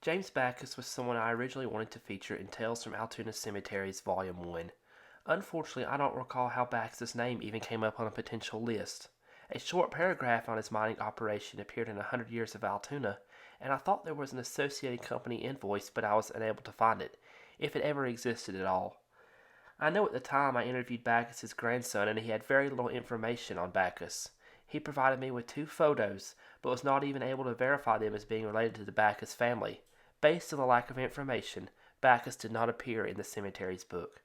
James Bachus was someone I originally wanted to feature in Tales from Altoona Cemeteries Volume 1. Unfortunately, I don't recall how Bachus's name even came up on a potential list. A short paragraph on his mining operation appeared in 100 Years of Altoona, and I thought there was an associated company invoice, but I was unable to find it, if it ever existed at all. I know at the time I interviewed Bachus's grandson, and he had very little information on Bachus. He provided me with 2 photos, but was not even able to verify them as being related to the Bachus family. Based on the lack of information, Bachus did not appear in the Cemeteries book.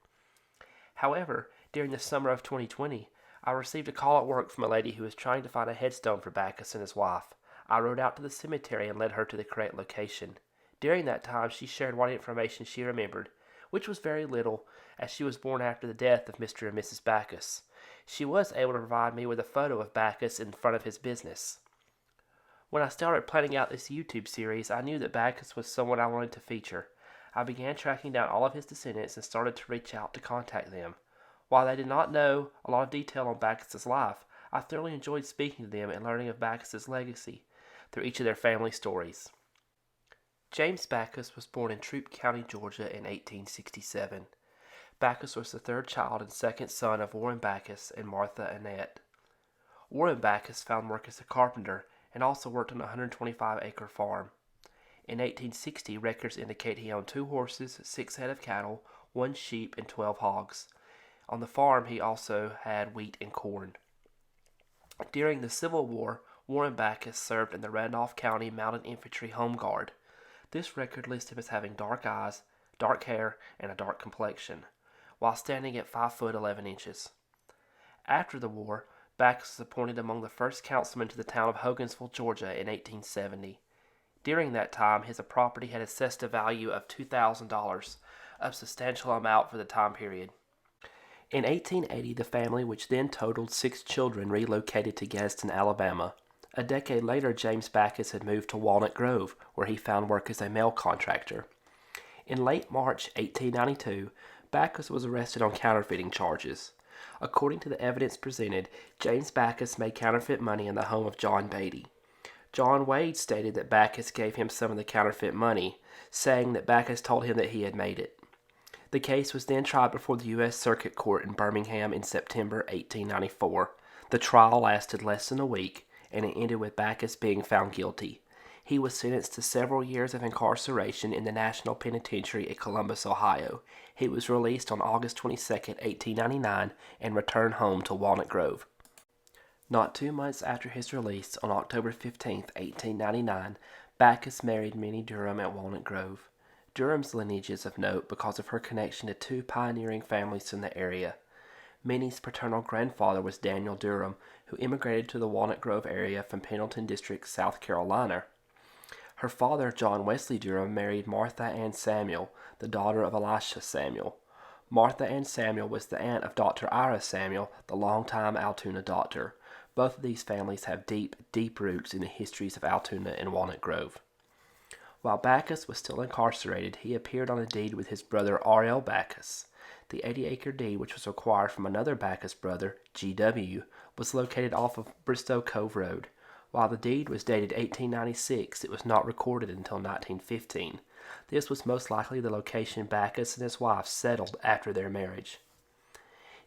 However, during the summer of 2020, I received a call at work from a lady who was trying to find a headstone for Bachus and his wife. I rode out to the cemetery and led her to the correct location. During that time, she shared what information she remembered, which was very little, as she was born after the death of Mr. and Mrs. Bachus. She was able to provide me with a photo of Bachus in front of his business. When I started planning out this YouTube series, I knew that Bachus was someone I wanted to feature. I began tracking down all of his descendants and started to reach out to contact them. While they did not know a lot of detail on Bachus's life, I thoroughly enjoyed speaking to them and learning of Bachus's legacy through each of their family stories. James Bachus was born in Troup County, Georgia in 1867. Bachus was the 3rd child and 2nd son of Warren Bachus and Martha Annette. Warren Bachus found work as a carpenter and also worked on a 125-acre farm. In 1860, records indicate he owned 2 horses, 6 head of cattle, 1 sheep, and 12 hogs. On the farm, he also had wheat and corn. During the Civil War, Warren Bachus served in the Randolph County Mounted Infantry Home Guard. This record lists him as having dark eyes, dark hair, and a dark complexion, while standing at 5 foot 11 inches. After the war, Bachus was appointed among the first councilmen to the town of Hogansville, Georgia in 1870. During that time, his property had assessed a value of $2,000, a substantial amount for the time period. In 1880, the family, which then totaled 6 children, relocated to Gadsden, Alabama. A decade later, James Bachus had moved to Walnut Grove, where he found work as a mail contractor. In late March 1892, Bachus was arrested on counterfeiting charges. According to the evidence presented, James Bachus made counterfeit money in the home of John Beatty. John Wade stated that Bachus gave him some of the counterfeit money, saying that Bachus told him that he had made it. The case was then tried before the U.S. Circuit Court in Birmingham in September 1894. The trial lasted less than a week, and it ended with Bachus being found guilty. He was sentenced to several years of incarceration in the National Penitentiary at Columbus, Ohio. He was released on August 22, 1899, and returned home to Walnut Grove. Not 2 months after his release, on October 15, 1899, Bachus married Minnie Durham at Walnut Grove. Durham's lineage is of note because of her connection to 2 pioneering families in the area. Minnie's paternal grandfather was Daniel Durham, who immigrated to the Walnut Grove area from Pendleton District, South Carolina. Her father, John Wesley Durham, married Martha Ann Samuel, the daughter of Elisha Samuel. Martha Ann Samuel was the aunt of Dr. Ira Samuel, the longtime Altoona doctor. Both of these families have deep, deep roots in the histories of Altoona and Walnut Grove. While Bachus was still incarcerated, he appeared on a deed with his brother R.L. Bachus. The 80-acre deed, which was acquired from another Bachus brother, G.W., was located off of Bristow Cove Road. While the deed was dated 1896, it was not recorded until 1915. This was most likely the location Bachus and his wife settled after their marriage.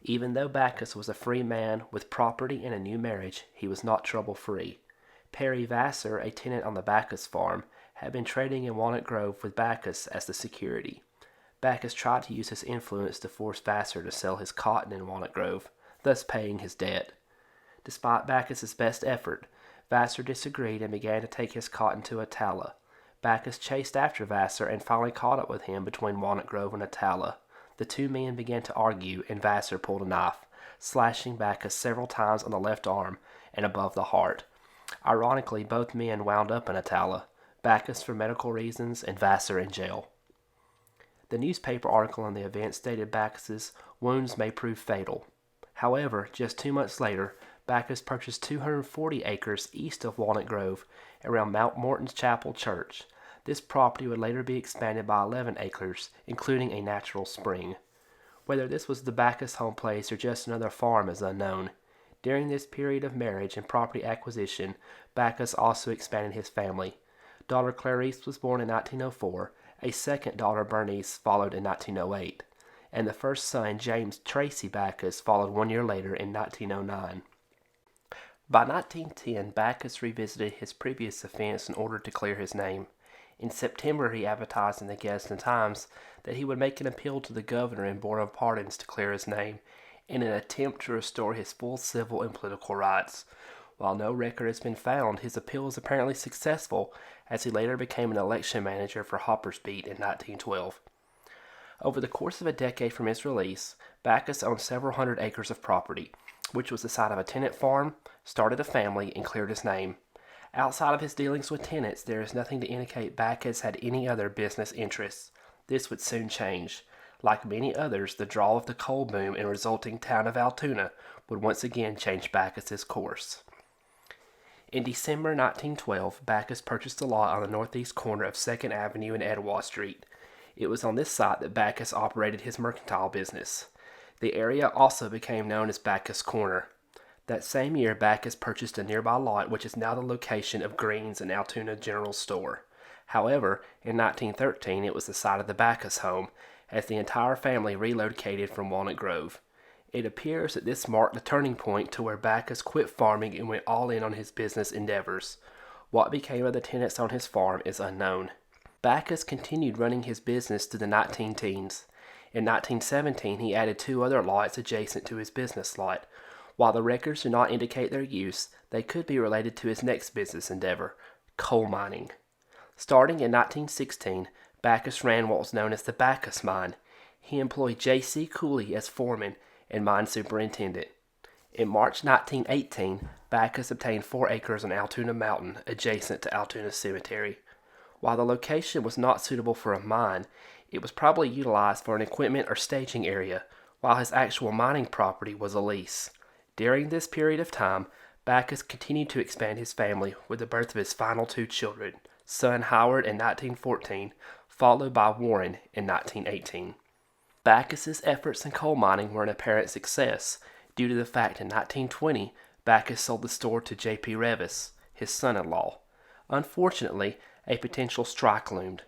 Even though Bachus was a free man with property and a new marriage, he was not trouble-free. Perry Vassar, a tenant on the Bachus farm, had been trading in Walnut Grove with Bachus as the security. Bachus tried to use his influence to force Vassar to sell his cotton in Walnut Grove, thus paying his debt. Despite Bachus's best effort, Vassar disagreed and began to take his cotton to Atala. Bachus chased after Vassar and finally caught up with him between Walnut Grove and Atala. The 2 men began to argue, and Vassar pulled a knife, slashing Bachus several times on the left arm and above the heart. Ironically, both men wound up in Atala, Bachus for medical reasons and Vassar in jail. The newspaper article on the event stated Bachus's wounds may prove fatal. However, just 2 months later, Bachus purchased 240 acres east of Walnut Grove around Mount Morton's Chapel Church. This property would later be expanded by 11 acres, including a natural spring. Whether this was the Bachus home place or just another farm is unknown. During this period of marriage and property acquisition, Bachus also expanded his family. daughter Clarice was born in 1904, a second daughter Bernice followed in 1908, and the first son James Tracy Bachus followed 1 year later in 1909. By 1910, Bachus revisited his previous offense in order to clear his name. In September, he advertised in the Gadsden Times that he would make an appeal to the governor and board of pardons to clear his name in an attempt to restore his full civil and political rights. While no record has been found, his appeal was apparently successful, as he later became an election manager for Hopper's Beat in 1912. Over the course of a decade from his release, Bachus owned several hundred acres of property, which was the site of a tenant farm, started a family, and cleared his name. Outside of his dealings with tenants, there is nothing to indicate Bachus had any other business interests. This would soon change. Like many others, the draw of the coal boom and resulting town of Altoona would once again change Bachus's course. In December 1912, Bachus purchased a lot on the northeast corner of 2nd Avenue and Etowah Street. It was on this site that Bachus operated his mercantile business. The area also became known as Bachus Corner. That same year, Bachus purchased a nearby lot which is now the location of Green's and Altoona General Store. However, in 1913 it was the site of the Bachus home, as the entire family relocated from Walnut Grove. It appears that this marked the turning point to where Bachus quit farming and went all in on his business endeavors. What became of the tenants on his farm is unknown. Bachus continued running his business to the 19-teens. In 1917, he added 2 other lots adjacent to his business lot. While the records do not indicate their use, they could be related to his next business endeavor, coal mining. Starting in 1916, Bachus ran what was known as the Bachus Mine. He employed J.C. Cooley as foreman and mine superintendent. In March 1918, Bachus obtained 4 acres on Altoona Mountain, adjacent to Altoona Cemetery. While the location was not suitable for a mine, it was probably utilized for an equipment or staging area, while his actual mining property was a lease. During this period of time, Bachus continued to expand his family with the birth of his final 2 children, son Howard in 1914, followed by Warren in 1918. Bachus's efforts in coal mining were an apparent success, due to the fact in 1920 Bachus sold the store to J.P. Revis, his son-in-law. Unfortunately, a potential strike loomed.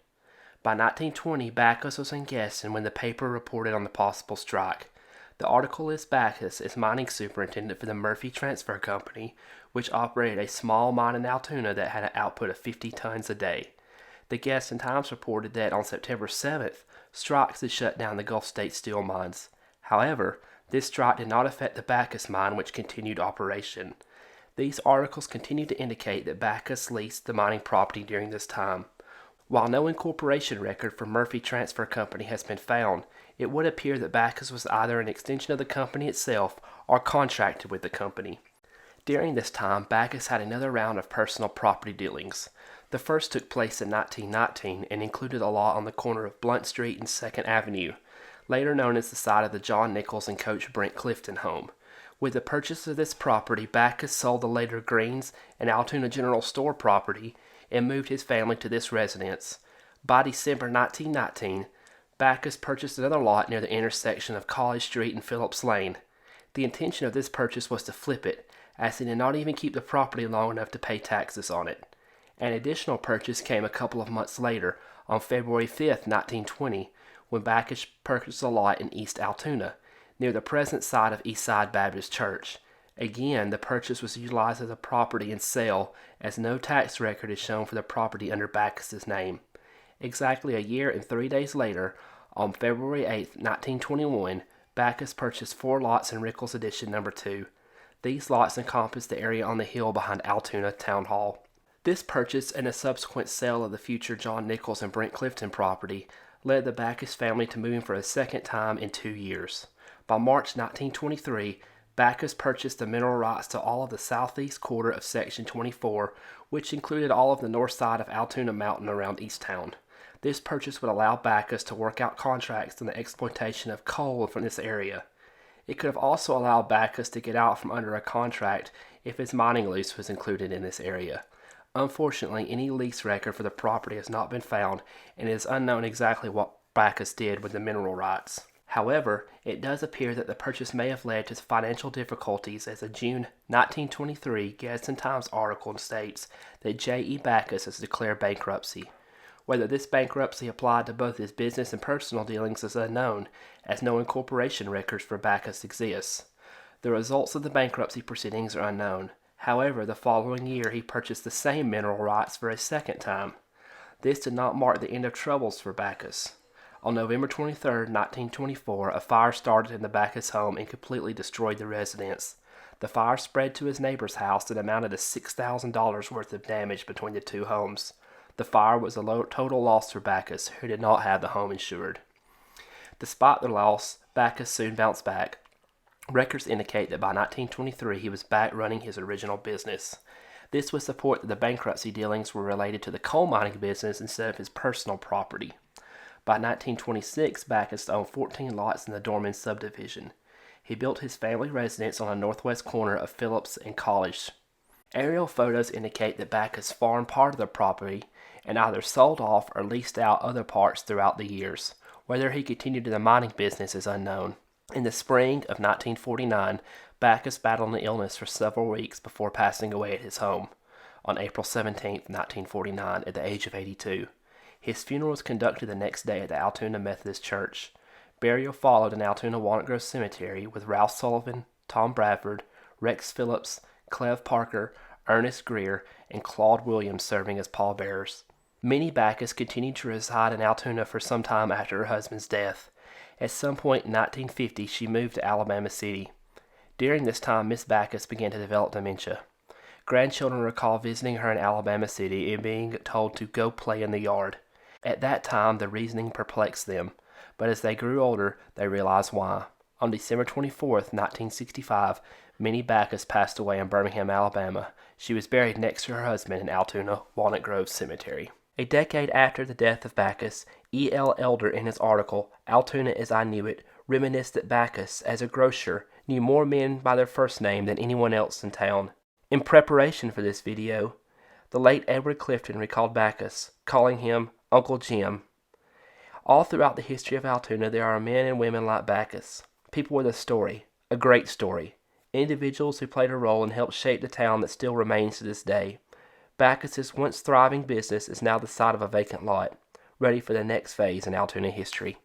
By 1920, Bachus was in Gadsden when the paper reported on the possible strike. The article lists Bachus as mining superintendent for the Murphy Transfer Company, which operated a small mine in Altoona that had an output of 50 tons a day. The Gadsden Times reported that on September 7th, strikes had shut down the Gulf State steel mines. However, this strike did not affect the Bachus mine, which continued operation. These articles continue to indicate that Bachus leased the mining property during this time. While no incorporation record for Murphy Transfer Company has been found, it would appear that Bachus was either an extension of the company itself or contracted with the company. During this time, Bachus had another round of personal property dealings. The first took place in 1919 and included a lot on the corner of Blunt Street and 2nd Avenue, later known as the site of the John Nichols and Coach Brent Clifton home. With the purchase of this property, Bachus sold the later Greens and Altoona General Store property and moved his family to this residence. By December 1919, Bachus purchased another lot near the intersection of College Street and Phillips Lane. The intention of this purchase was to flip it, as he did not even keep the property long enough to pay taxes on it. An additional purchase came a couple of months later, on February 5, 1920, when Bachus purchased a lot in East Altoona, near the present site of Eastside Baptist Church. Again, the purchase was utilized as a property and sale, as no tax record is shown for the property under Bachus's name. Exactly a year and 3 days later, on February 8, 1921, Bachus purchased 4 lots in Rickles Addition No. 2. These lots encompass the area on the hill behind Altoona Town Hall. This purchase and a subsequent sale of the future John Nichols and Brent Clifton property led the Bachus family to moving for a second time in 2 years. By March 1923, Bachus purchased the mineral rights to all of the southeast quarter of Section 24, which included all of the north side of Altoona Mountain around Easttown. This purchase would allow Bachus to work out contracts on the exploitation of coal from this area. It could have also allowed Bachus to get out from under a contract if his mining lease was included in this area. Unfortunately, any lease record for the property has not been found, and it is unknown exactly what Bachus did with the mineral rights. However, it does appear that the purchase may have led to financial difficulties, as a June 1923 Gadsden Times article states that J.E. Bachus has declared bankruptcy. Whether this bankruptcy applied to both his business and personal dealings is unknown, as no incorporation records for Bachus exist. The results of the bankruptcy proceedings are unknown. However, the following year he purchased the same mineral rights for a second time. This did not mark the end of troubles for Bachus. On November 23, 1924, a fire started in the Bachus home and completely destroyed the residence. The fire spread to his neighbor's house and amounted to $6,000 worth of damage between the two homes. The fire was a total loss for Bachus, who did not have the home insured. Despite the loss, Bachus soon bounced back. Records indicate that by 1923 he was back running his original business. This would support that the bankruptcy dealings were related to the coal mining business instead of his personal property. By 1926, Bachus owned 14 lots in the Dorman subdivision. He built his family residence on the northwest corner of Phillips and College. Aerial photos indicate that Bachus farmed part of the property and either sold off or leased out other parts throughout the years. Whether he continued in the mining business is unknown. In the spring of 1949, Bachus battled an illness for several weeks before passing away at his home on April 17, 1949, at the age of 82. His funeral was conducted the next day at the Altoona Methodist Church. Burial followed in Altoona Walnut Grove Cemetery, with Ralph Sullivan, Tom Bradford, Rex Phillips, Cleve Parker, Ernest Greer, and Claude Williams serving as pallbearers. Minnie Bachus continued to reside in Altoona for some time after her husband's death. At some point in 1950, she moved to Alabama City. During this time, Miss Bachus began to develop dementia. Grandchildren recall visiting her in Alabama City and being told to go play in the yard. At that time, the reasoning perplexed them, but as they grew older, they realized why. On December 24, 1965, Minnie Bachus passed away in Birmingham, Alabama. She was buried next to her husband in Altoona Walnut Grove Cemetery. A decade after the death of Bachus, E. L. Elder, in his article, Altoona as I Knew It, reminisced that Bachus, as a grocer, knew more men by their first name than anyone else in town. In preparation for this video, the late Edward Clifton recalled Bachus, calling him Uncle Jim. All throughout the history of Altoona, there are men and women like Bachus, people with a story, a great story, individuals who played a role and helped shape the town that still remains to this day. Bachus's once thriving business is now the site of a vacant lot, ready for the next phase in Altoona history.